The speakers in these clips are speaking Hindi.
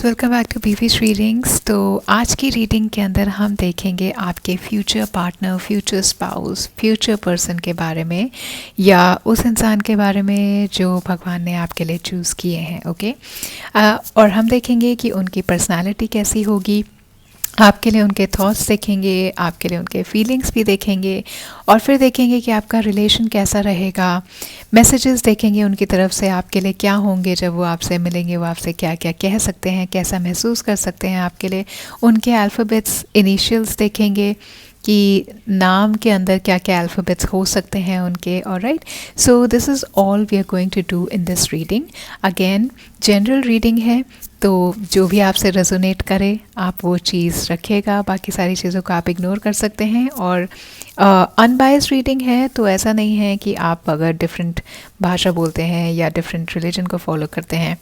Welcome back to BV's readings. तो आज की रीडिंग के अंदर हम देखेंगे आपके future partner, future spouse, future person के बारे में या उस इंसान के बारे में जो भगवान ने आपके लिए चूज़ किए हैं। ओके और हम देखेंगे कि उनकी पर्सनालिटी कैसी होगी, आपके लिए उनके थॉट्स देखेंगे, आपके लिए उनके फीलिंग्स भी देखेंगे और फिर देखेंगे कि आपका रिलेशन कैसा रहेगा। मैसेजेस देखेंगे उनकी तरफ से आपके लिए क्या होंगे, जब वो आपसे मिलेंगे वो आपसे क्या क्या कह सकते हैं, कैसा महसूस कर सकते हैं आपके लिए। उनके अल्फ़ाबेट्स, इनिशियल्स देखेंगे कि नाम के अंदर क्या क्या अल्फ़ाबेट्स हो सकते हैं उनके। Alright, so this is all we are going to do in this reading. Again general reading है, तो जो भी आपसे रेजोनेट करे आप वो चीज़ रखिएगा, बाकी सारी चीज़ों को आप इग्नोर कर सकते हैं। और अनबायस्ड रीडिंग है, तो ऐसा नहीं है कि आप अगर डिफरेंट भाषा बोलते हैं या डिफरेंट रिलीजन को फॉलो करते हैं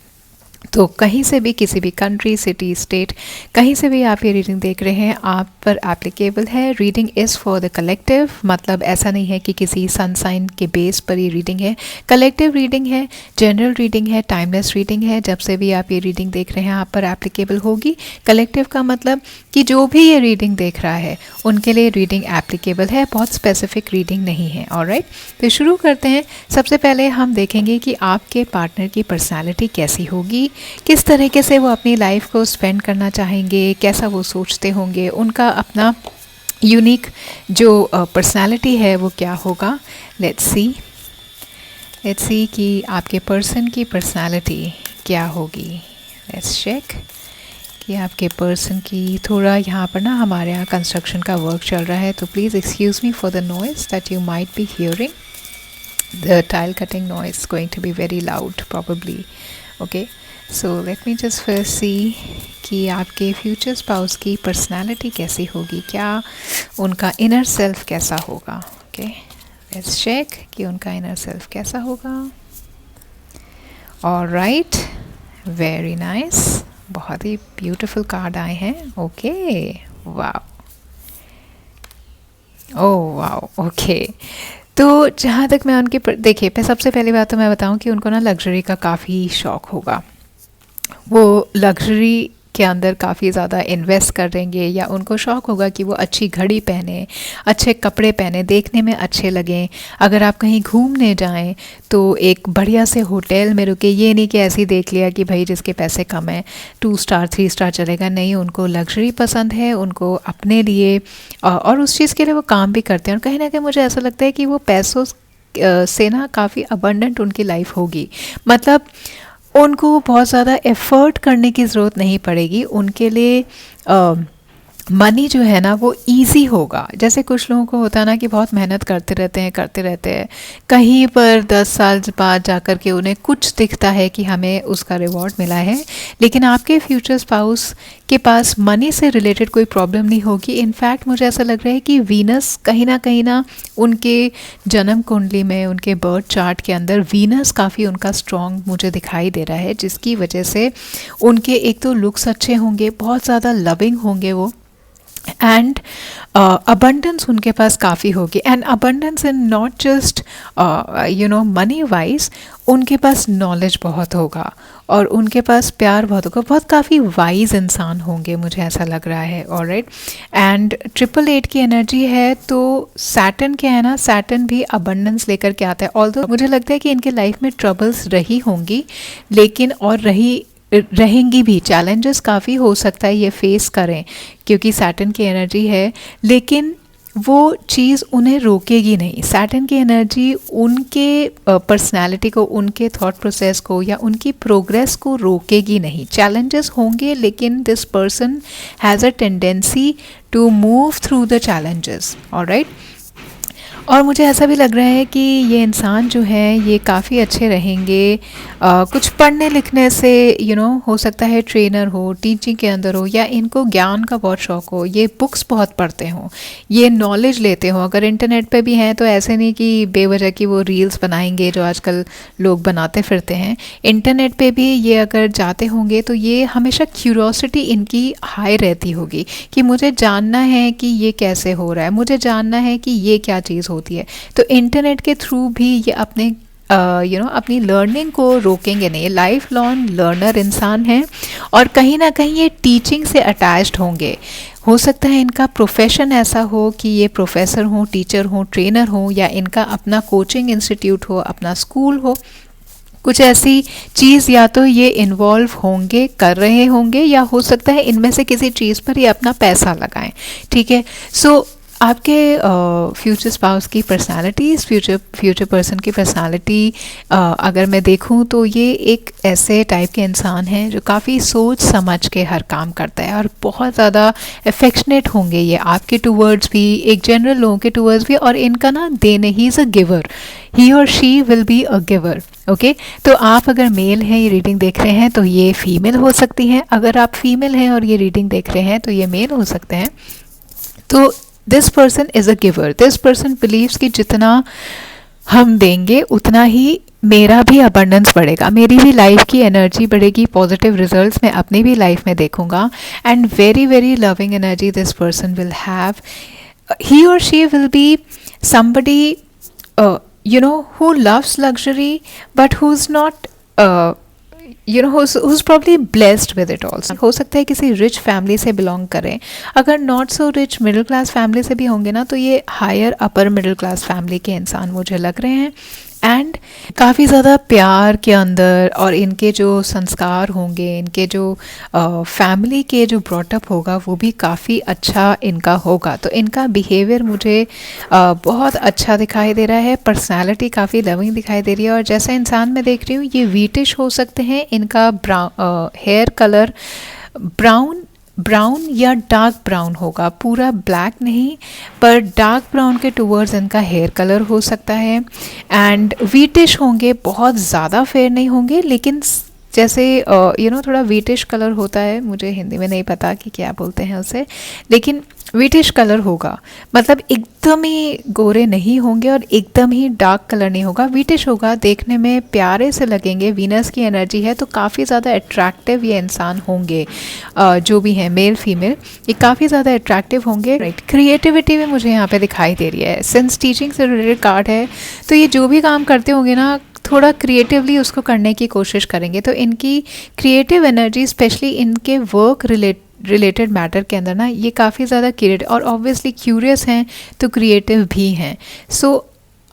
तो कहीं से भी, किसी भी कंट्री, सिटी, स्टेट, कहीं से भी आप ये रीडिंग देख रहे हैं आप पर एप्लीकेबल है। Reading is for the collective, मतलब ऐसा नहीं है कि किसी सन साइन के बेस पर ये रीडिंग है। कलेक्टिव रीडिंग है, जनरल रीडिंग है, टाइमलेस रीडिंग है। जब से भी आप ये रीडिंग देख रहे हैं आप पर एप्लीकेबल होगी। कलेक्टिव का मतलब कि जो भी ये रीडिंग देख रहा है उनके लिए रीडिंग एप्लीकेबल है, बहुत स्पेसिफिक रीडिंग नहीं है। ऑलराइट, तो शुरू करते हैं। सबसे पहले हम देखेंगे कि आपके पार्टनर की पर्सनैलिटी कैसी होगी, किस तरीके से वो अपनी लाइफ को स्पेंड करना चाहेंगे, कैसा वो सोचते होंगे, उनका अपना यूनिक जो पर्सनालिटी है वो क्या होगा। लेट्स सी कि आपके पर्सन की पर्सनालिटी क्या होगी। लेट्स चेक कि आपके पर्सन की, थोड़ा यहाँ पर ना हमारे यहाँ कंस्ट्रक्शन का वर्क चल रहा है, तो please excuse me for the noise that you might be hearing. The tile cutting noise is going to be very loud probably. Okay, so let me just first see कि आपके फ्यूचर स्पाउस की पर्सनालिटी कैसी होगी, क्या उनका इनर सेल्फ कैसा होगा। ओके, लेट्स चेक कि उनका इनर सेल्फ कैसा होगा। ऑलराइट, वेरी नाइस, बहुत ही ब्यूटीफुल कार्ड आए हैं। Okay, wow, oh wow, okay. तो जहाँ तक मैं उनकी देखिए, सबसे पहली बात तो मैं बताऊँ कि उनको ना लग्जरी का काफ़ी शौक़ होगा। वो लग्जरी के अंदर काफ़ी ज़्यादा इन्वेस्ट करेंगे, या उनको शौक़ होगा कि वो अच्छी घड़ी पहने, अच्छे कपड़े पहने, देखने में अच्छे लगें। अगर आप कहीं घूमने जाएं तो एक बढ़िया से होटल में रुके, ये नहीं कि ऐसे ही देख लिया कि भाई जिसके पैसे कम हैं 2 स्टार 3 स्टार चलेगा। नहीं, उनको लग्जरी पसंद है, उनको अपने लिए और उस चीज़ के लिए वो काम भी करते हैं। और कहीं ना कहीं मुझे ऐसा लगता है कि वो पैसों से ना काफ़ी अबंडेंट उनकी लाइफ होगी, मतलब उनको बहुत ज़्यादा एफ़र्ट करने की ज़रूरत नहीं पड़ेगी। उनके लिए मनी जो है ना वो इजी होगा। जैसे कुछ लोगों को होता है ना कि बहुत मेहनत करते रहते हैं, कहीं पर 10 साल बाद जाकर के उन्हें कुछ दिखता है कि हमें उसका रिवॉर्ड मिला है। लेकिन आपके फ्यूचर स्पाउस के पास मनी से रिलेटेड कोई प्रॉब्लम नहीं होगी। इनफैक्ट मुझे ऐसा लग रहा है कि वीनस कहीं ना उनके जन्म कुंडली में, उनके बर्थ चार्ट के अंदर वीनस काफ़ी उनका स्ट्रॉन्ग मुझे दिखाई दे रहा है, जिसकी वजह से उनके एक तो लुक्स अच्छे होंगे, बहुत ज़्यादा लविंग होंगे वो, एंड अबंडेंस उनके पास काफ़ी होगी। And abundance in not just money wise, उनके पास नॉलेज बहुत होगा और उनके पास प्यार बहुत होगा, बहुत काफ़ी वाइज इंसान होंगे, मुझे ऐसा लग रहा है। ऑलराइट, एंड 888 की एनर्जी है, तो सैटर्न क्या है ना, सैटर्न भी अबंडेंस लेकर के आता है। ऑल्दो मुझे लगता है कि इनके लाइफ में ट्रबल्स रही होंगी, लेकिन और रहेंगी भी, चैलेंजेस काफ़ी हो सकता है ये फेस करें क्योंकि सैटर्न की एनर्जी है, लेकिन वो चीज़ उन्हें रोकेगी नहीं। सैटर्न की एनर्जी उनके पर्सनालिटी को, उनके थॉट प्रोसेस को या उनकी प्रोग्रेस को रोकेगी नहीं। चैलेंजेस होंगे लेकिन this person has a tendency to move through the challenges. Alright, और मुझे ऐसा भी लग रहा है कि ये इंसान जो है ये काफ़ी अच्छे रहेंगे। कुछ पढ़ने लिखने से हो सकता है ट्रेनर हो, टीचिंग के अंदर हो, या इनको ज्ञान का बहुत शौक़ हो, ये बुक्स बहुत पढ़ते हों, ये नॉलेज लेते हों। अगर इंटरनेट पे भी हैं तो ऐसे नहीं कि बेवजह की वो रील्स बनाएंगे जो आजकल लोग बनाते फिरते हैं। इंटरनेट पे भी ये अगर जाते होंगे तो ये हमेशा क्यूरोसिटी इनकी हाई रहती होगी कि मुझे जानना है कि ये कैसे हो रहा है, मुझे जानना है कि ये क्या चीज़ होती है। तो इंटरनेट के थ्रू भी ये अपने अपनी लर्निंग को रोकेंगे नहीं। लाइफ लॉन्ग लर्नर इंसान हैं और कहीं ना कहीं ये टीचिंग से अटैच्ड होंगे। हो सकता है इनका प्रोफेशन ऐसा हो कि ये प्रोफेसर हो, टीचर हो, ट्रेनर हो, या इनका अपना कोचिंग इंस्टीट्यूट हो, अपना स्कूल हो। कुछ ऐसी चीज़ या तो ये इन्वॉल्व होंगे, कर रहे होंगे, या हो सकता है इनमें से किसी चीज़ पर ये अपना पैसा लगाएं। ठीक है, सो आपके फ्यूचर स्पाउस की पर्सनालिटी, फ्यूचर पर्सन की पर्सनालिटी अगर मैं देखूं तो ये एक ऐसे टाइप के इंसान हैं जो काफ़ी सोच समझ के हर काम करता है और बहुत ज़्यादा अफेक्शनेट होंगे ये आपके टूवर्ड्स भी, एक जनरल लोगों के टूवर्ड्स भी। और इनका ना देने, ही इज़ अ गिवर, ही और she will be a giver. Okay, तो आप अगर मेल हैं, ये रीडिंग देख रहे हैं, तो ये फीमेल हो सकती हैं। अगर आप फीमेल हैं और ये रीडिंग देख रहे हैं, तो ये मेल हो सकते हैं। तो this person is a giver. This person believes कि जितना हम देंगे उतना ही मेरा भी अबंडेंस बढ़ेगा, मेरी भी लाइफ की एनर्जी बढ़ेगी, पॉजिटिव रिजल्ट्स मैं अपनी भी लाइफ में देखूंगा। And very very loving energy this person will have. He और she will be somebody who loves luxury but who's not who's probably blessed with it also। हो सकता है किसी रिच फैमिली से बिलोंग करें। अगर not so rich middle class family से भी होंगे ना, तो ये higher upper middle class family के इंसान मुझे लग रहे हैं। एंड काफ़ी ज़्यादा प्यार के अंदर, और इनके जो संस्कार होंगे, इनके जो फैमिली के जो ब्रॉटअप होगा, वो भी काफ़ी अच्छा इनका होगा। तो इनका बिहेवियर मुझे बहुत अच्छा दिखाई दे रहा है। पर्सनालिटी काफ़ी लविंग दिखाई दे रही है। और जैसा इंसान मैं देख रही हूँ, ये वीटिश हो सकते हैं। इनका हेयर कलर ब्राउन या डार्क ब्राउन होगा, पूरा ब्लैक नहीं, पर डार्क ब्राउन के टूवर्ड्स इनका हेयर कलर हो सकता है। एंड वीटिश होंगे, बहुत ज़्यादा फेयर नहीं होंगे, लेकिन जैसे थोड़ा वीटिश कलर होता है, मुझे हिंदी में नहीं पता कि क्या बोलते हैं उसे, लेकिन वीटिश कलर होगा। मतलब एकदम ही गोरे नहीं होंगे और एकदम ही डार्क कलर नहीं होगा, वीटिश होगा। देखने में प्यारे से लगेंगे, वीनस की एनर्जी है, तो काफ़ी ज़्यादा अट्रैक्टिव ये इंसान होंगे। जो भी हैं मेल फीमेल, ये काफ़ी ज़्यादा अट्रैक्टिव होंगे। राइट, क्रिएटिविटी भी मुझे यहाँ पे दिखाई दे रही है। सिंस टीचिंग से रिलेटेड कार्ड है, तो ये जो भी काम करते होंगे ना, थोड़ा क्रिएटिवली उसको करने की कोशिश करेंगे। तो इनकी क्रिएटिव एनर्जी, स्पेशली इनके वर्क रिलेटेड मैटर के अंदर ना, ये काफ़ी ज़्यादा क्रिएटिव, और ऑब्वियसली क्यूरियस हैं तो क्रिएटिव भी हैं। So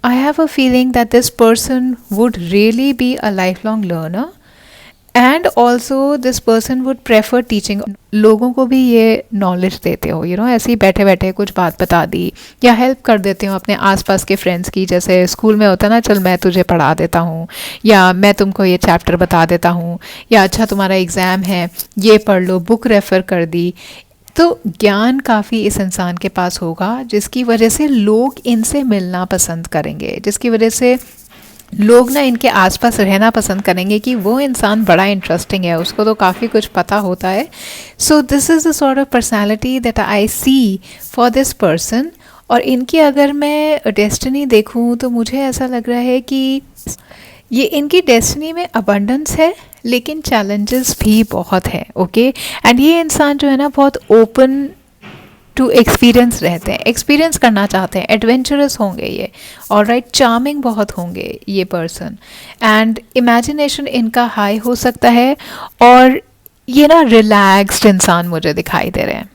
I have a feeling that this person would really be a life long learner. And also this person would prefer teaching. लोगों को भी ये नॉलेज देते हो, ऐसे ही बैठे बैठे कुछ बात बता दी, या हेल्प कर देते हो अपने आसपास के फ्रेंड्स की। जैसे स्कूल में होता है ना, चल मैं तुझे पढ़ा देता हूँ, या मैं तुमको ये चैप्टर बता देता हूँ, या अच्छा तुम्हारा एग्ज़ाम है, ये पढ़ लो, बुक रेफ़र कर दी। तो ज्ञान काफ़ी इस इंसान के पास होगा, जिसकी वजह से लोग इनसे मिलना पसंद करेंगे, जिसकी वजह से लोग ना इनके आसपास रहना पसंद करेंगे कि वो इंसान बड़ा इंटरेस्टिंग है, उसको तो काफ़ी कुछ पता होता है। So this is the sort of personality that I see for this person. और इनकी अगर मैं डेस्टिनी देखूं, तो मुझे ऐसा लग रहा है कि ये इनकी डेस्टिनी में अबंडेंस है, लेकिन चैलेंजेस भी बहुत हैं। ओके, एंड ये इंसान जो है ना, बहुत ओपन टू एक्सपीरियंस रहते हैं, एक्सपीरियंस करना चाहते हैं, एडवेंचरस होंगे ये। और राइट, चार्मिंग बहुत होंगे ये पर्सन। एंड इमेजिनेशन इनका हाई हो सकता है, और ये ना रिलैक्स्ड इंसान मुझे दिखाई दे रहे हैं।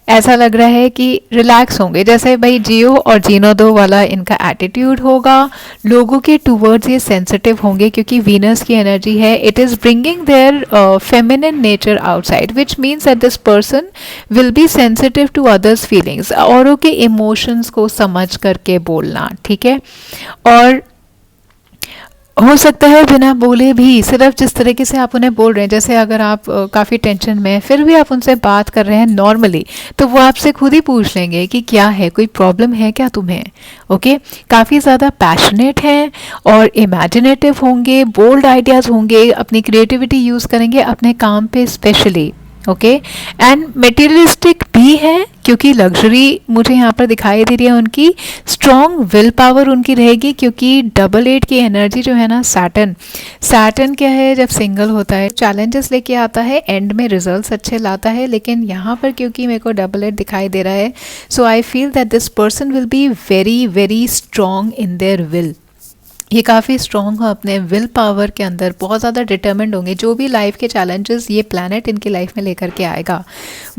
ऐसा लग रहा है कि रिलैक्स होंगे, जैसे भाई जियो और जीनो दो वाला इनका एटीट्यूड होगा। लोगों के टूवर्ड्स ये सेंसिटिव होंगे, क्योंकि वीनस की एनर्जी है, it is bringing their feminine nature outside, which means that this person will be sensitive to others feelings, औरों के इमोशंस को समझ करके बोलना। ठीक है, और हो सकता है बिना बोले भी, सिर्फ जिस तरीके से आप उन्हें बोल रहे हैं, जैसे अगर आप काफ़ी टेंशन में हैं, फिर भी आप उनसे बात कर रहे हैं नॉर्मली, तो वो आपसे खुद ही पूछ लेंगे कि क्या है, कोई प्रॉब्लम है क्या तुम्हें। ओके, काफ़ी ज़्यादा पैशनेट हैं और इमेजिनेटिव होंगे, बोल्ड आइडियाज़ होंगे, अपनी क्रिएटिविटी यूज़ करेंगे अपने काम पे स्पेशली। ओके, एंड मटेरियलिस्टिक भी है, क्योंकि लग्जरी मुझे यहाँ पर दिखाई दे रही है। उनकी स्ट्रॉन्ग विल पावर उनकी रहेगी, क्योंकि डबल 8 की एनर्जी जो है ना, सैटर्न क्या है, जब सिंगल होता है चैलेंजेस लेके आता है, एंड में रिजल्ट्स अच्छे लाता है। लेकिन यहाँ पर क्योंकि मेरे को डबल 8 दिखाई दे रहा है, so I feel that this person will be very very strong in their will. ये काफ़ी स्ट्रॉन्ग हो अपने विल पावर के अंदर, बहुत ज़्यादा डिटर्मिन्ड होंगे। जो भी लाइफ के चैलेंजेस ये प्लैनेट इनकी लाइफ में लेकर के आएगा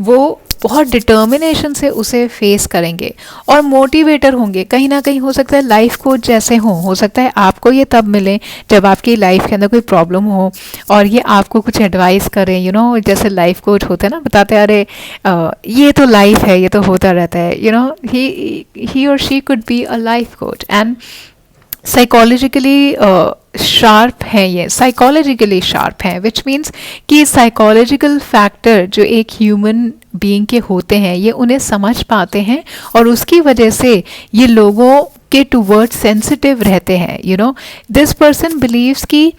वो बहुत डिटर्मिनेशन से उसे फेस करेंगे और मोटिवेटर होंगे। कहीं ना कहीं हो सकता है लाइफ कोच जैसे हो सकता है आपको ये तब मिले जब आपकी लाइफ के अंदर कोई प्रॉब्लम हो और ये आपको कुछ एडवाइस करें, जैसे लाइफ कोच होते हैं ना, बताते हैं अरे ये तो लाइफ है, ये तो होता रहता है, ही और she could be a life coach. And psychologically sharp हैं, ये साइकोलॉजिकली शार्प हैं, विच मीन्स कि साइकोलॉजिकल फैक्टर जो एक ह्यूमन बीइंग के होते हैं ये उन्हें समझ पाते हैं और उसकी वजह से ये लोगों के टूवर्ड सेंसिटिव रहते हैं। दिस पर्सन बिलीव्स कि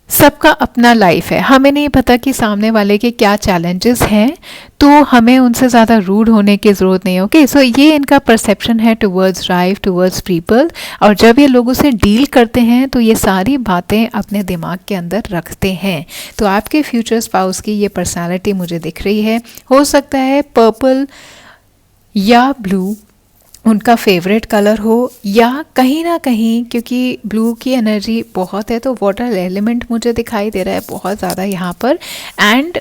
सबका अपना लाइफ है, हमें नहीं पता कि सामने वाले के क्या चैलेंजेस हैं, तो हमें उनसे ज़्यादा रूड होने की ज़रूरत नहीं है। ओके, सो ये इनका परसेप्शन है टुवर्ड्स लाइफ, टुवर्ड्स पीपल। और जब ये लोगों से डील करते हैं तो ये सारी बातें अपने दिमाग के अंदर रखते हैं। तो आपके फ्यूचर स्पाउस की ये पर्सनालिटी मुझे दिख रही है। हो सकता है पर्पल या ब्लू उनका फेवरेट कलर हो, या कहीं ना कहीं क्योंकि ब्लू की एनर्जी बहुत है तो वाटर एलिमेंट मुझे दिखाई दे रहा है बहुत ज़्यादा यहाँ पर। एंड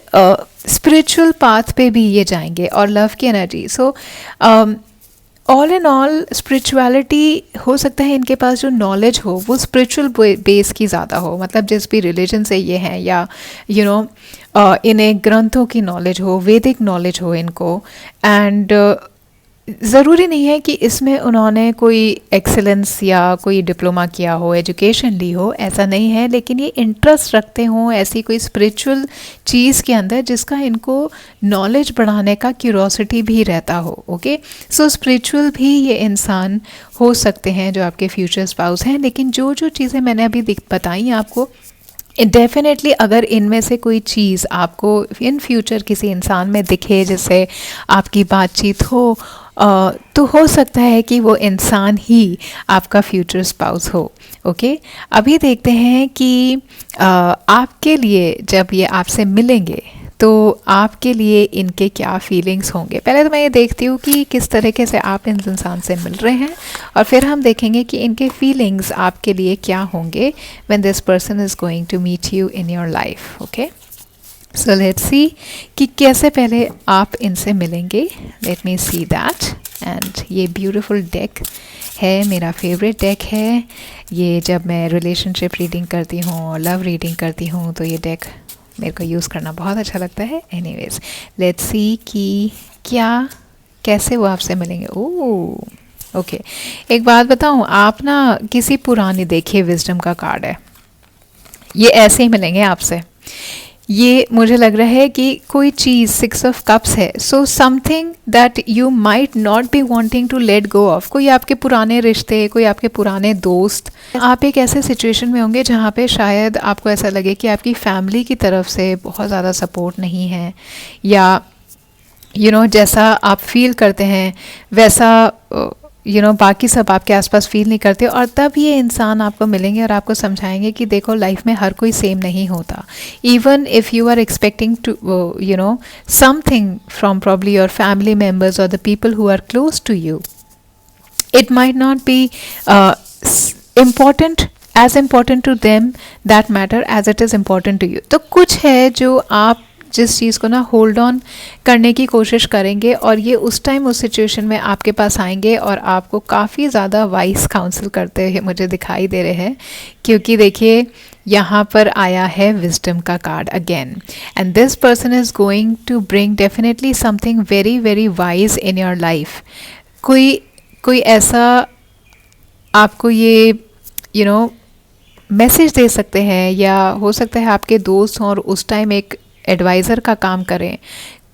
स्पिरिचुअल पाथ पे भी ये जाएंगे और लव की energy. So all in all spirituality, हो सकता है इनके पास जो नॉलेज हो वो स्पिरिचुअल बेस की ज़्यादा हो, मतलब जिस भी रिलीजन से ये हैं, या इन्हें ग्रंथों की नॉलेज हो, वैदिक नॉलेज हो इनको। एंड ज़रूरी नहीं है कि इसमें उन्होंने कोई एक्सेलेंस या कोई डिप्लोमा किया हो, एजुकेशन ली हो, ऐसा नहीं है, लेकिन ये इंटरेस्ट रखते हों ऐसी कोई स्पिरिचुअल चीज़ के अंदर जिसका इनको नॉलेज बढ़ाने का क्यूरोसिटी भी रहता हो। ओके, सो स्पिरिचुअल भी ये इंसान हो सकते हैं जो आपके फ्यूचर स्पाउस हैं। लेकिन जो जो चीज़ें मैंने अभी बताई आपको, डेफिनेटली अगर इनमें से कोई चीज़ आपको इन फ्यूचर किसी इंसान में दिखे, जिससे आपकी बातचीत हो, तो हो सकता है कि वो इंसान ही आपका फ्यूचर स्पाउस हो। ओके, अभी देखते हैं कि आपके लिए जब ये आपसे मिलेंगे तो आपके लिए इनके क्या फीलिंग्स होंगे। पहले तो मैं ये देखती हूँ कि किस तरीके से आप इन इंसान से मिल रहे हैं, और फिर हम देखेंगे कि इनके फीलिंग्स आपके लिए क्या होंगे when this person is going to meet you in your life. Okay, so let's see कि कैसे पहले आप इनसे मिलेंगे। Let me see that. And ये ब्यूटीफुल डेक है, मेरा फेवरेट डेक है ये। जब मैं रिलेशनशिप रीडिंग करती हूँ, लव रीडिंग करती हूँ, तो ये डेक मेरे को यूज़ करना बहुत अच्छा लगता है। एनीवेज, लेट्स सी कि कैसे वो आपसे मिलेंगे। ओह ओके, एक बात बताऊँ, आप ना किसी पुरानी, देखिए विजडम का कार्ड है, ये ऐसे ही मिलेंगे आपसे। ये मुझे लग रहा है कि कोई चीज़, 6 ऑफ कप्स है, so something that you might not be wanting to let go of. कोई आपके पुराने रिश्ते, कोई आपके पुराने दोस्त, आप एक ऐसे सिचुएशन में होंगे जहाँ पे शायद आपको ऐसा लगे कि आपकी फैमिली की तरफ से बहुत ज़्यादा सपोर्ट नहीं है, या जैसा आप फील करते हैं वैसा बाकी सब आपके आसपास फील नहीं करते। और तब ये इंसान आपको मिलेंगे और आपको समझाएंगे कि देखो लाइफ में हर कोई सेम नहीं होता। Even if you are expecting to something from probably your family members और the people who are close to you, it might not be important, as important to them that matter as it is important to you. तो कुछ है जो आप जिस चीज़ को ना होल्ड ऑन करने की कोशिश करेंगे, और ये उस टाइम उस सिचुएशन में आपके पास आएंगे और आपको काफ़ी ज़्यादा वाइस काउंसिल करते हुए मुझे दिखाई दे रहे हैं। क्योंकि देखिए यहाँ पर आया है विजडम का card again, and this person is going to bring definitely something very very wise in your life. कोई ऐसा आपको ये मैसेज दे सकते हैं, या हो सकता है आपके दोस्त और उस टाइम एक एडवाइज़र का काम करें,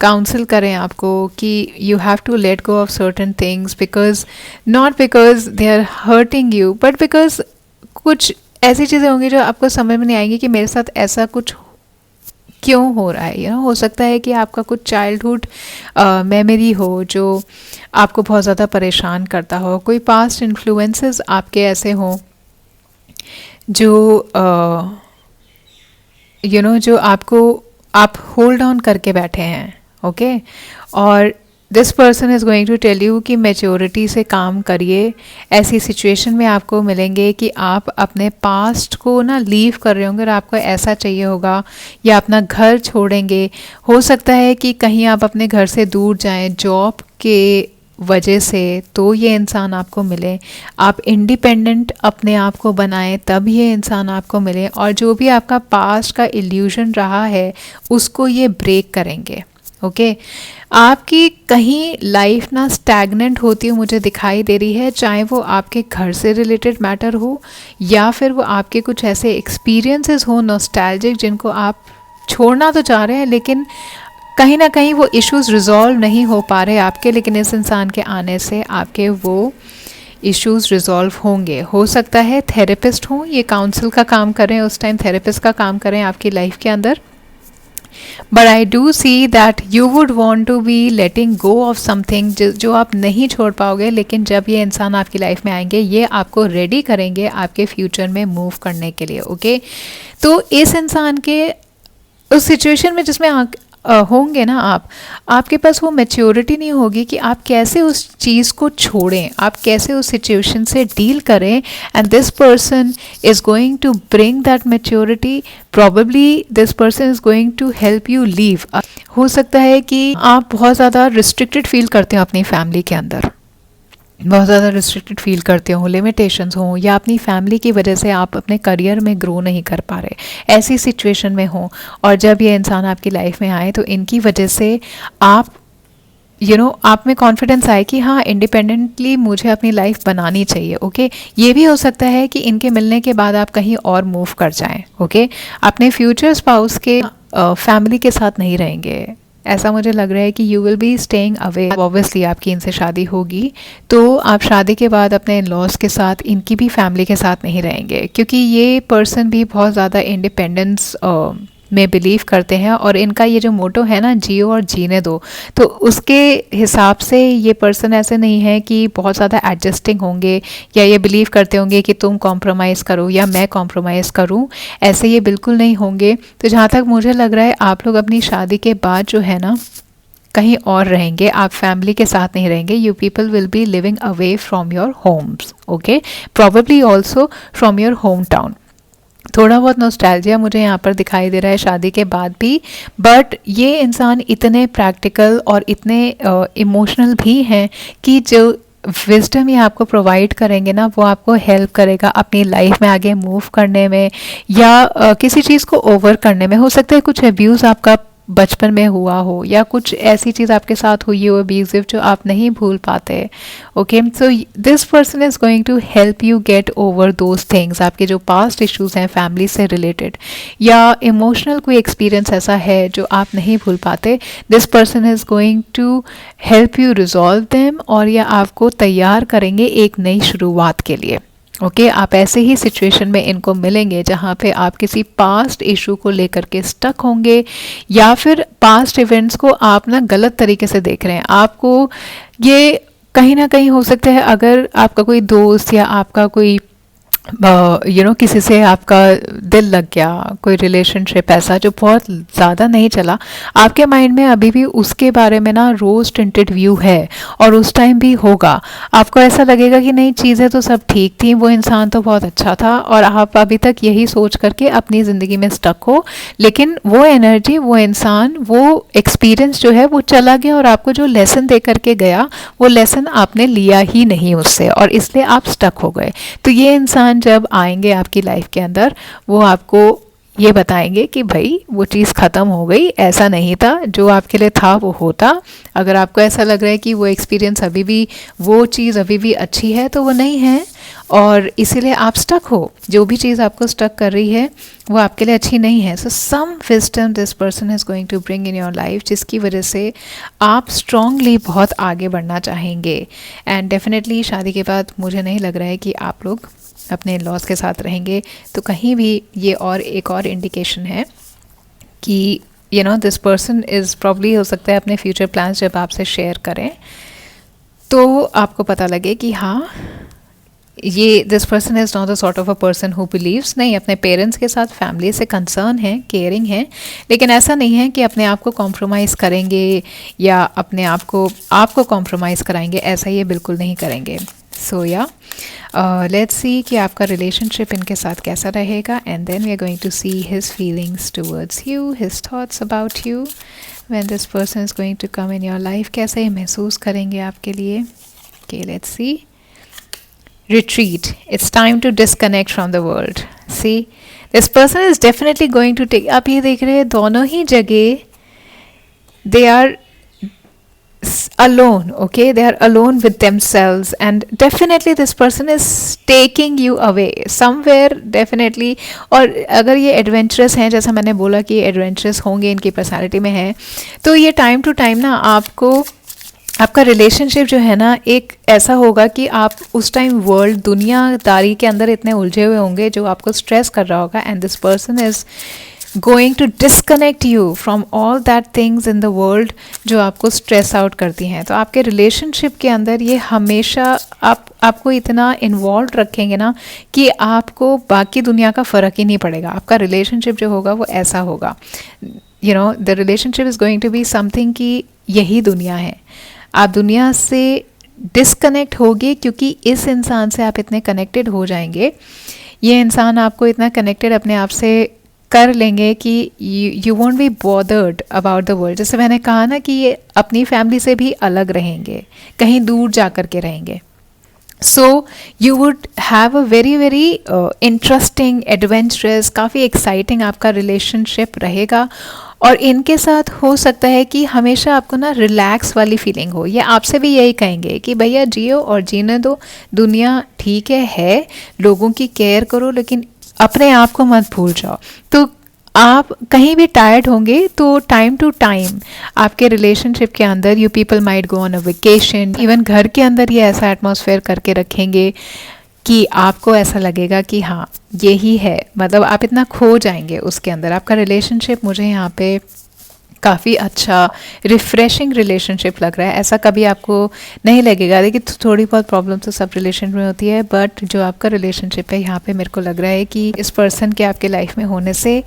काउंसिल करें आपको कि you have to let go of certain things, because not because they are hurting you, but because कुछ ऐसी चीज़ें होंगी जो आपको समझ में नहीं आएंगी कि मेरे साथ ऐसा कुछ क्यों हो रहा है। हो सकता है कि आपका कुछ चाइल्डहुड मेमोरी हो जो आपको बहुत ज़्यादा परेशान करता हो, कोई पास्ट इन्फ्लुएंसेस आपके ऐसे हों जो जो आपको आप होल्ड ऑन करके बैठे हैं। ओके, और this person is going to tell you कि मैच्योरिटी से काम करिए। ऐसी सिचुएशन में आपको मिलेंगे कि आप अपने पास्ट को ना लीव कर रहे होंगे और आपको ऐसा चाहिए होगा, या अपना घर छोड़ेंगे। हो सकता है कि कहीं आप अपने घर से दूर जाएं जॉब के वजह से, तो ये इंसान आपको मिले। आप इंडिपेंडेंट अपने आप को बनाएं तब ये इंसान आपको मिले, और जो भी आपका पास्ट का इल्यूजन रहा है उसको ये ब्रेक करेंगे। ओके आपकी कहीं लाइफ ना स्टैगनेंट होती हुई मुझे दिखाई दे रही है, चाहे वो आपके घर से रिलेटेड मैटर हो या फिर वो आपके कुछ ऐसे एक्सपीरियंसेस हो नॉस्टैल्जिक जिनको आप छोड़ना तो चाह रहे हैं, लेकिन कहीं ना कहीं वो इश्यूज रिजॉल्व नहीं हो पा रहे आपके, लेकिन इस इंसान के आने से आपके वो इश्यूज रिजॉल्व होंगे। हो सकता है थेरेपिस्ट हों, ये काउंसिल का काम करें, उस टाइम थेरेपिस्ट का काम करें आपकी लाइफ के अंदर। But I do see that you would want to be letting go of something जो आप नहीं छोड़ पाओगे, लेकिन जब ये इंसान आपकी लाइफ में आएंगे ये आपको रेडी करेंगे आपके फ्यूचर में मूव करने के लिए। ओके तो इस इंसान के उस सिचुएशन में जिसमें होंगे ना आपके पास वो मैच्योरिटी नहीं होगी कि आप कैसे उस चीज़ को छोड़ें, आप कैसे उस सिचुएशन से डील करें। And this person is going to bring that maturity. Probably this person is going to help you leave. हो सकता है कि आप बहुत ज़्यादा रिस्ट्रिक्टेड फील करते हो अपनी फैमिली के अंदर, बहुत ज़्यादा रिस्ट्रिक्टेड फील करते हो, लिमिटेशंस हों, या अपनी फैमिली की वजह से आप अपने करियर में ग्रो नहीं कर पा रहे, ऐसी सिचुएशन में हो, और जब ये इंसान आपकी लाइफ में आए तो इनकी वजह से आप आप में कॉन्फिडेंस आए कि हाँ इंडिपेंडेंटली मुझे अपनी लाइफ बनानी चाहिए। ओके ये भी हो सकता है कि इनके मिलने के बाद आप कहीं और मूव कर जाएं। ओके अपने फ्यूचर स्पाउस के फैमिली के साथ नहीं रहेंगे, ऐसा मुझे लग रहा है कि you will be staying away. Obviously आपकी इनसे शादी होगी तो आप शादी के बाद अपने इन लॉज के साथ, इनकी भी फैमिली के साथ नहीं रहेंगे, क्योंकि ये पर्सन भी बहुत ज़्यादा इंडिपेंडेंस में बिलीव करते हैं, और इनका ये जो मोटो है ना, जियो और जीने दो, तो उसके हिसाब से ये पर्सन ऐसे नहीं है कि बहुत ज़्यादा एडजस्टिंग होंगे या ये बिलीव करते होंगे कि तुम कॉम्प्रोमाइज़ करो या मैं कॉम्प्रोमाइज़ करूं, ऐसे ये बिल्कुल नहीं होंगे। तो जहाँ तक मुझे लग रहा है आप लोग अपनी शादी के बाद जो है ना कहीं और रहेंगे, आप फैमिली के साथ नहीं रहेंगे। You people will be living away from your homes. Okay probably also from your home town. थोड़ा बहुत नॉस्टैल्जिया मुझे यहाँ पर दिखाई दे रहा है शादी के बाद भी, बट ये इंसान इतने प्रैक्टिकल और इतने इमोशनल भी हैं कि जो विजडम ये आपको प्रोवाइड करेंगे ना, वो आपको हेल्प करेगा अपनी लाइफ में आगे मूव करने में, या किसी चीज़ को ओवर करने में। हो सकता है कुछ अब्यूज़ आपका बचपन में हुआ हो, या कुछ ऐसी चीज़ आपके साथ हुई हो अब्यूजिव जो आप नहीं भूल पाते। Okay so this person is going to help you get over those things. आपके जो पास्ट इश्यूज हैं फैमिली से रिलेटेड, या इमोशनल कोई एक्सपीरियंस ऐसा है जो आप नहीं भूल पाते, this person is going to help you resolve them, और या आपको तैयार करेंगे एक नई शुरुआत के लिए। ओके आप ऐसे ही सिचुएशन में इनको मिलेंगे जहाँ पे आप किसी पास्ट इशू को लेकर के स्टक होंगे, या फिर पास्ट इवेंट्स को आप ना गलत तरीके से देख रहे हैं। आपको ये कहीं ना कहीं हो सकता है, अगर आपका कोई दोस्त या आपका कोई किसी से आपका दिल लग गया, कोई रिलेशनशिप ऐसा जो बहुत ज़्यादा नहीं चला, आपके माइंड में अभी भी उसके बारे में ना रोज टिंटेड व्यू है, और उस टाइम भी होगा। आपको ऐसा लगेगा कि नहीं चीज़ें तो सब ठीक थी, वो इंसान तो बहुत अच्छा था, और आप अभी तक यही सोच करके अपनी ज़िंदगी में स्टक हो। लेकिन वो एनर्जी, वो इंसान, वो एक्सपीरियंस जो है वो चला गया, और आपको जो लेसन दे करके गया वो लेसन आपने लिया ही नहीं उससे, और इसलिए आप स्टक हो गए। तो ये इंसान जब आएंगे आपकी लाइफ के अंदर, वो आपको ये बताएंगे कि भाई वो चीज़ ख़त्म हो गई, ऐसा नहीं था, जो आपके लिए था वो होता। अगर आपको ऐसा लग रहा है कि वो एक्सपीरियंस अभी भी, वो चीज़ अभी भी अच्छी है, तो वो नहीं है, और इसीलिए आप स्टक हो। जो भी चीज़ आपको स्टक कर रही है वो आपके लिए अच्छी नहीं है। So some wisdom this person is going to bring in your life, जिसकी वजह से आप स्ट्रांगली बहुत आगे बढ़ना चाहेंगे। एंड डेफिनेटली शादी के बाद मुझे नहीं लग रहा है कि आप लोग अपने लॉस के साथ रहेंगे। तो कहीं भी ये और एक और इंडिकेशन है कि दिस पर्सन इज़ प्रॉब्ली, हो सकता है अपने फ्यूचर प्लान्स जब आपसे शेयर करें तो आपको पता लगे कि हाँ ये this person is not the sort of a person who believes, नहीं, अपने पेरेंट्स के साथ फैमिली से कंसर्न है, केयरिंग है, लेकिन ऐसा नहीं है कि अपने आप को कॉम्प्रोमाइज़ करेंगे या अपने आप को आपको कॉम्प्रोमाइज़ कराएंगे, ऐसा ये बिल्कुल नहीं करेंगे. सो या लेट्स सी कि आपका रिलेशनशिप इनके साथ कैसा रहेगा, and then we are going to see his feelings towards you, his thoughts about you when this person is going to come in your life. कैसे ये महसूस करेंगे आपके लिए. Okay, let's see. Retreat. It's time to disconnect from the world. See, this person is definitely going to take. आप ये देख रहे हैं दोनों ही जगह they are alone. Okay, they are alone with themselves, and definitely this person is taking you away somewhere. Definitely. और अगर ये एडवेंचरस हैं, जैसा मैंने बोला कि एडवेंचरस होंगे, इनकी पर्सनालिटी में है, तो ये टाइम टू टाइम ना आपको, आपका रिलेशनशिप जो है ना एक ऐसा होगा कि आप उस टाइम वर्ल्ड दुनियादारी के अंदर इतने उलझे हुए होंगे जो आपको स्ट्रेस कर रहा होगा, and this person is going to disconnect you from all that things in the world जो आपको स्ट्रेस आउट करती हैं. तो आपके रिलेशनशिप के अंदर ये हमेशा आपको इतना इन्वॉल्व रखेंगे ना कि आपको बाकी दुनिया का फ़र्क ही नहीं पड़ेगा. आपका रिलेशनशिप जो होगा वो ऐसा होगा, you know, the relationship is going to be something कि यही दुनिया है. आप दुनिया से डिस्कनेक्ट होगे क्योंकि इस इंसान से आप इतने कनेक्टेड हो जाएंगे, ये इंसान आपको इतना कनेक्टेड अपने आप से कर लेंगे कि you won't be bothered about the world. जैसे मैंने कहा ना कि ये अपनी फैमिली से भी अलग रहेंगे, कहीं दूर जा कर के रहेंगे. So you would have a very very interesting, adventurous, काफ़ी एक्साइटिंग आपका रिलेशनशिप रहेगा. और इनके साथ हो सकता है कि हमेशा आपको ना रिलैक्स वाली फीलिंग हो. ये आपसे भी यही कहेंगे कि भैया जियो और जीने दो, दुनिया ठीक है, लोगों की केयर करो, लेकिन अपने आप को मत भूल जाओ. तो आप कहीं भी टायर्ड होंगे तो टाइम टू टाइम आपके रिलेशनशिप के अंदर you people might go on a vacation. Even घर के अंदर ये ऐसा एटमॉस्फेयर करके रखेंगे कि आपको ऐसा लगेगा कि हाँ यही है, मतलब आप इतना खो जाएंगे उसके अंदर. आपका रिलेशनशिप मुझे यहाँ पे काफ़ी अच्छा रिफ़्रेशिंग रिलेशनशिप लग रहा है. ऐसा कभी आपको नहीं लगेगा. देखिए थोड़ी बहुत प्रॉब्लम तो सब रिलेशन में होती है, बट जो आपका रिलेशनशिप है यहाँ पे मेरे को लग रहा है कि इस पर्सन के आपके लाइफ में होने से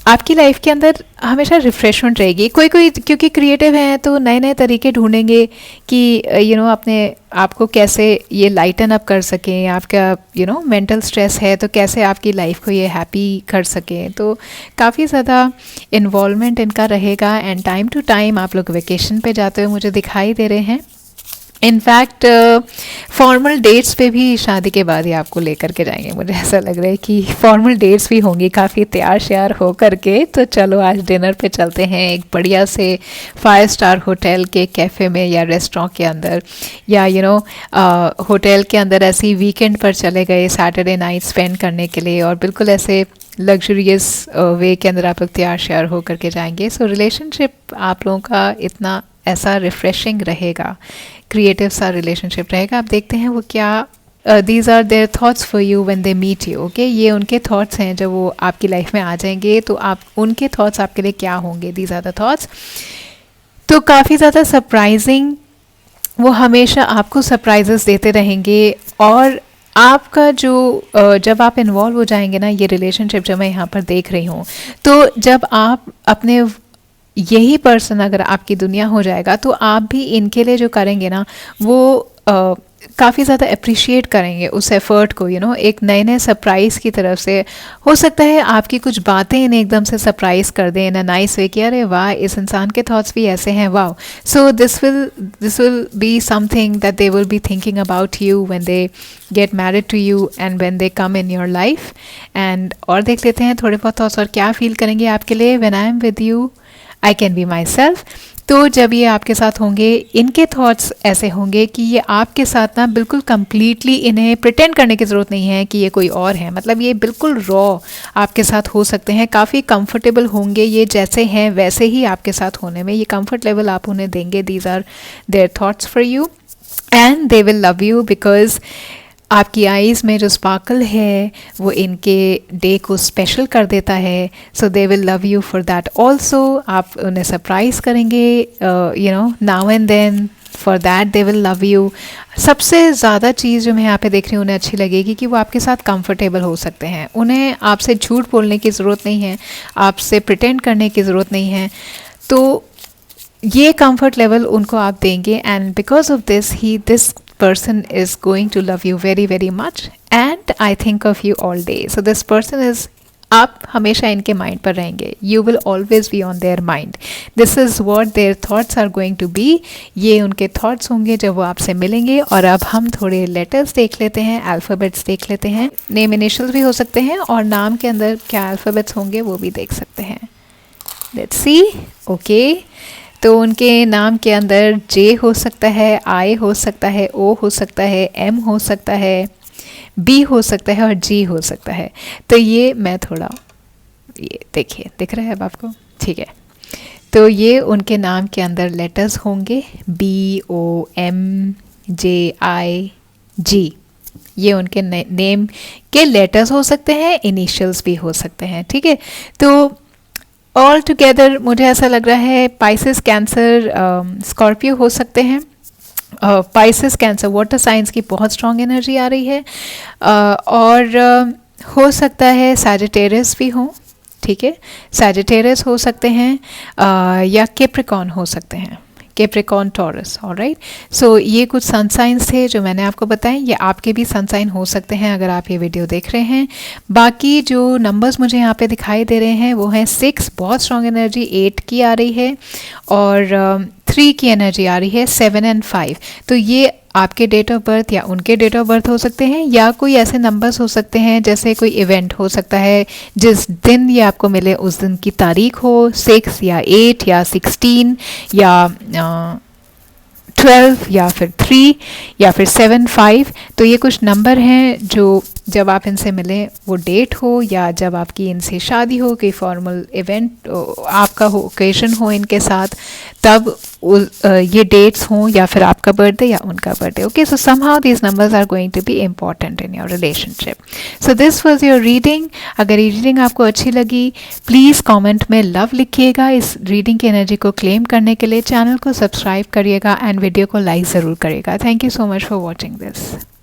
आपकी लाइफ के अंदर हमेशा रिफ्रेशमेंट रहेगी. कोई कोई क्योंकि क्रिएटिव हैं तो नए नए तरीके ढूंढेंगे कि यू नो अपने आपको कैसे ये लाइटन अप कर सकें. आपका यू नो मेंटल स्ट्रेस है तो कैसे आपकी लाइफ को ये हैप्पी कर सकें. तो काफ़ी ज़्यादा इन्वॉल्वमेंट इनका रहेगा, एंड टाइम टू टाइम आप लोग वेकेशन पे जाते हुए मुझे दिखाई दे रहे हैं. इनफैक्ट फॉर्मल डेट्स पे भी शादी के बाद ही आपको लेकर के जाएंगे. मुझे ऐसा लग रहा है कि फॉर्मल डेट्स भी होंगी काफ़ी तैयार श्यार हो करके. तो चलो आज डिनर पे चलते हैं एक बढ़िया से 5 स्टार होटल के कैफ़े में या रेस्टोरेंट के अंदर, या यू नो होटल के अंदर ऐसी वीकेंड पर चले गए सैटरडे नाइट स्पेंड करने के लिए, और बिल्कुल ऐसे लग्जरियस वे के अंदर आप लोग तैयार श्यार हो करके जाएंगे. सो रिलेशनशिप आप लोगों का इतना ऐसा रिफ्रेशिंग रहेगा, क्रिएटिव सा रिलेशनशिप रहेगा. आप देखते हैं वो क्या, these are their thoughts for you when they meet you. Okay, ये उनके थॉट्स हैं जब वो आपकी लाइफ में आ जाएंगे, तो आप उनके थॉट्स आपके लिए क्या होंगे. These are the thoughts. तो काफ़ी ज़्यादा सरप्राइजिंग, वो हमेशा आपको सरप्राइजेस देते रहेंगे. और आपका जो जब आप इन्वॉल्व हो जाएंगे ना ये रिलेशनशिप जो मैं यहाँ पर देख रही हूँ, तो जब आप अपने यही पर्सन अगर आपकी दुनिया हो जाएगा तो आप भी इनके लिए जो करेंगे ना वो काफ़ी ज़्यादा अप्रिशिएट करेंगे उस एफ़र्ट को. यू नो एक नए नए सरप्राइज़ की तरफ से हो सकता है आपकी कुछ बातें इन्हें एकदम से सरप्राइज़ कर दें इन अ नाइस वे कि अरे वाह इस इंसान के थॉट्स भी ऐसे हैं, वाह. So this will be something that they will be thinking about you when they get married to you and when they come in your life. And और देख लेते हैं थोड़े बहुत थॉट्स और क्या फील करेंगे आपके लिए. When I am with you I can be my self. तो जब ये आपके साथ होंगे इनके थॉट्स ऐसे होंगे कि ये आपके साथ ना बिल्कुल कंप्लीटली, इन्हें प्रिटेंड करने की ज़रूरत नहीं है कि ये कोई और है, मतलब ये बिल्कुल रॉ आपके साथ हो सकते हैं. काफ़ी कंफर्टेबल होंगे ये, जैसे हैं वैसे ही आपके साथ होने में ये कंफर्ट लेवल आप उन्हें देंगे. These are their thoughts for you and they will love you because आपकी आईज़ में जो स्पार्कल है वो इनके डे को स्पेशल कर देता है. So they will love you for that also. आप उन्हें सरप्राइज़ करेंगे now and then, for that they will love you. सबसे ज़्यादा चीज़ जो मैं यहाँ पे देख रही हूँ उन्हें अच्छी लगेगी कि वो आपके साथ कंफर्टेबल हो सकते हैं. उन्हें आपसे झूठ बोलने की ज़रूरत नहीं है, आपसे प्रिटेंड करने की ज़रूरत नहीं है. तो ये कंफर्ट लेवल उनको आप देंगे, and because of this person is going to love you very very much, and I think of you all day. So this person is, आप हमेशा इनके माइंड पर रहेंगे. You will always be on their mind. This is what their thoughts are going to be. ये उनके थॉट्स होंगे जब वो आपसे मिलेंगे. और अब हम थोड़े लेटर्स देख लेते हैं, अल्फ़ाबेट्स देख लेते हैं. नेम इनिशियल्स भी हो सकते हैं और नाम के अंदर क्या अल्फ़ाबेट्स होंगे वो भी देख सकते हैं. Let's see. ओके, तो उनके नाम के अंदर जे हो सकता है, आई हो सकता है, ओ हो सकता है, एम हो सकता है, बी हो सकता है और जी हो सकता है. तो ये मैं थोड़ा, ये देखिए, दिख रहा है अब आपको? ठीक है. तो ये उनके नाम के अंदर लेटर्स होंगे, बी, ओ, एम, जे, आई, जी. ये उनके नेम के लेटर्स हो सकते हैं, इनिशियल्स भी हो सकते हैं. ठीक है. तो ऑल टुगेदर मुझे ऐसा लग रहा है पाइसेस, कैंसर, स्कॉर्पियो हो सकते हैं. पाइसेस, कैंसर, वाटर साइंस की बहुत स्ट्रॉन्ग एनर्जी आ रही है. और हो सकता है सैजिटेरियस भी हो. ठीक है, सैजिटेरियस हो सकते हैं, या कैप्रिकॉर्न हो सकते हैं, कैप्रिकॉर्न, टॉरस. ऑलराइट. सो ये कुछ सन साइंस थे जो मैंने आपको बताए. ये आपके भी सन साइन हो सकते हैं अगर आप ये वीडियो देख रहे हैं. बाकी जो नंबर्स मुझे यहाँ पे दिखाई दे रहे हैं वो हैं 6, बहुत स्ट्रॉन्ग एनर्जी, 8 की आ रही है, और 3 की एनर्जी आ रही है, 7 एंड 5. तो ये आपके डेट ऑफ बर्थ या उनके डेट ऑफ बर्थ हो सकते हैं, या कोई ऐसे नंबर्स हो सकते हैं जैसे कोई इवेंट हो सकता है जिस दिन ये आपको मिले उस दिन की तारीख हो, 6 या 8 या 16 या 12 या फिर 3 या फिर 7, 5. तो ये कुछ नंबर हैं जो जब आप इनसे मिलें वो डेट हो, या जब आपकी इनसे शादी हो, कोई फॉर्मल इवेंट आपका हो, ओकेजन हो इनके साथ, तब ये डेट्स हों, या फिर आपका बर्थडे या उनका birthday. Okay, so somehow these numbers are going to be important in your relationship. So this was your reading. अगर ये रीडिंग आपको अच्छी लगी प्लीज़ कमेंट में लव लिखिएगा. इस रीडिंग की एनर्जी को क्लेम करने के लिए चैनल को सब्सक्राइब करिएगा एंड वीडियो को लाइक ज़रूर करिएगा. Thank you so much for watching this.